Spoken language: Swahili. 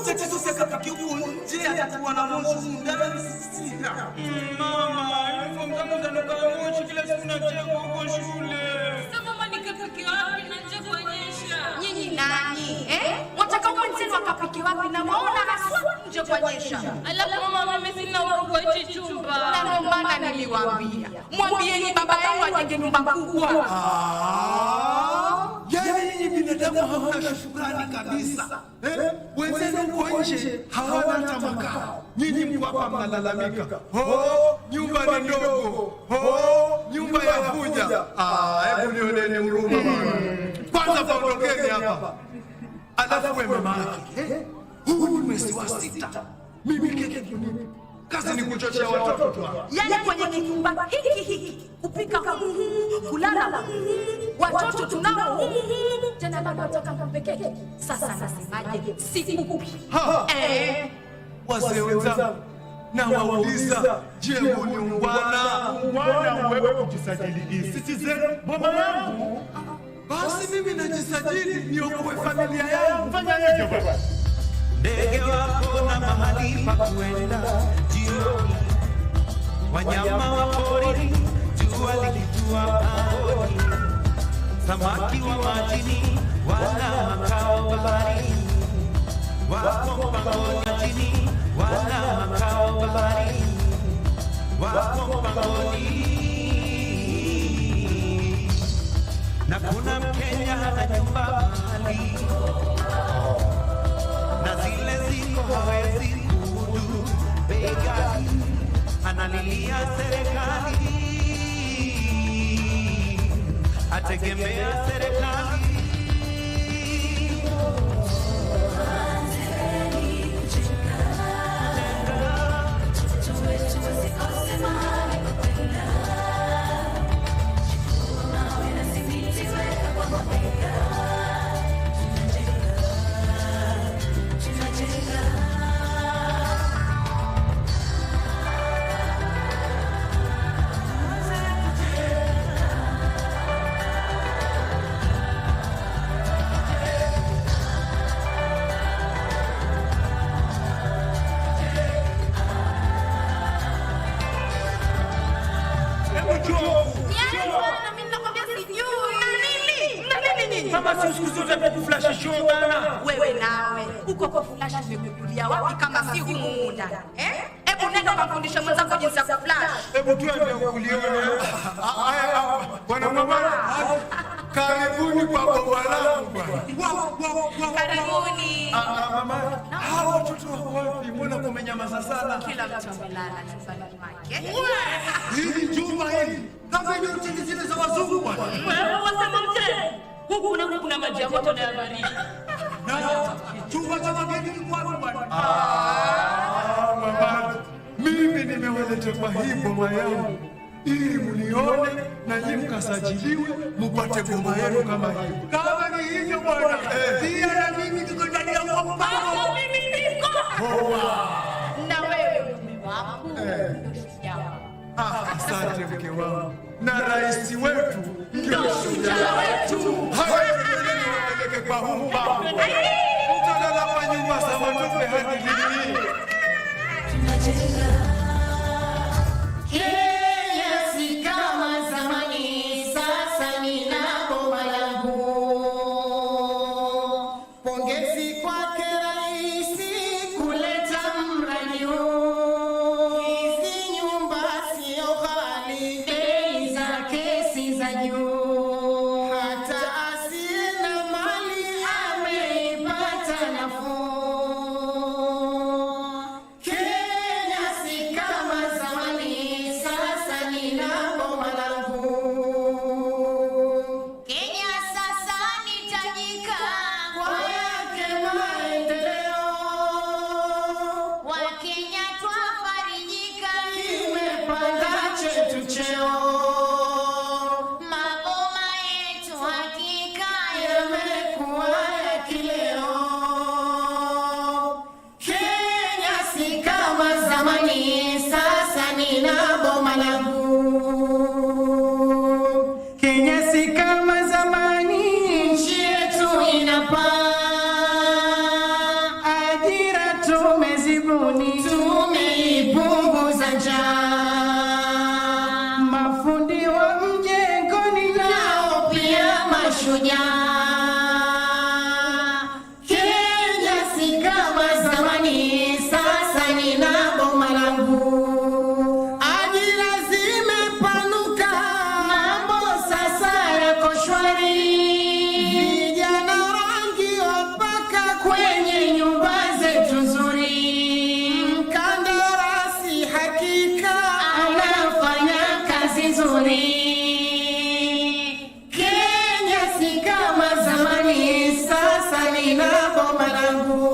tatizo sasa kikiuko nje atakuwa na moshi ndani sita. Mama, uniform zangu zinanuka moshi kila siku nacheka huko shule. Sasa mama nikapiki wapi na nje kuonyesha? Nyinyi nani? Wataka mwenzenu akapiki wapi na maona haswa nje kuonyesha? Alafu mama mimi sina huko kwa hichi chumba. Na ndio maana niliwaambia. Mwambieni baba yenu ajenge nyumba kubwa. Yaani nyinyi binadamu hamna shukrani kabisa. Wenzenu huko nje hawana hata makao. Nyinyi mko hapa mnalalamika. Nyumba ni ndogo. Nyumba ya vuja. Hebu nioneni huruma bwana. Kwanza paondokeni hapa. Alafu wewe mama yake. Huu ni mwezi wa 6. Mimi keke kunini? Kazi ni kuchochea watoto tu. Yaani kwenye kinyumba hiki kupika kulala watoto tunao tena bado wataka kupekeke. Sasa nasemaje? Sikupi. Wazee wenzangu na wauliza, je, ungwana wewe kujisajili Citizen boma yangu? Basi mimi najisajili niokoe familia yangu. Fanya hivyo baba. Ndege wako na mahali pa kuenda jioni, wanyama wa pori jua likitua pangoni, samaki wa majini wana makao baharini, wako pangoni chini wana makao baharini, wako pangoni. Na kuna Mkenya hana nyumba mahali na zile ziko hawezi kumudu bei, analilia serikali, ategemea serikali. Mama siku zote kuflash show bana. Wewe nawe uko kwa flash umekulia wapi kama si humu ndani? Hebu nenda kafundisha mwenzako jinsi ya kuflash. Hebu tuende ukulione. Bwana mama, karibuni kwa baba langu bwana. Karibuni. Mama, hawa watoto wapi? Mbona kumenyamaza sana? Kila mtu amelala chumbani mwake. Hili jumba hili kama ni hoteli zile za wazungu bwana. Wewe wasema mche. Huku kuna maji ya moto na ya baridi. Na chumba cha wageni ni kwa bwana. Mama, mimi nimewaleta kwa hii boma yangu ili mnione na nyinyi mkasajiliwe mpate boma yenu kama hiyo. Kama ni hivyo bwana, pia na mimi niko ndani ya boma. Mimi niko. Na wewe mume wako. Asante mke wangu. Na rais wetu ndio shujaa wetu. Hayo ndio wapeleke kwa humba. Mtalala kwa nyumba za matope hadi lini? Kenya si kama zamani, sasa nina boma langu. Pongezi kwake rais kuleta mradi huu. Hizi nyumba sio ghali, bei zake si za juu. Hata asiye na mali ameipata nafuu. Kenya si kama zamani, sasa nina boma langu. Kenya sasa ni tajika, kwa yake nina boma langu.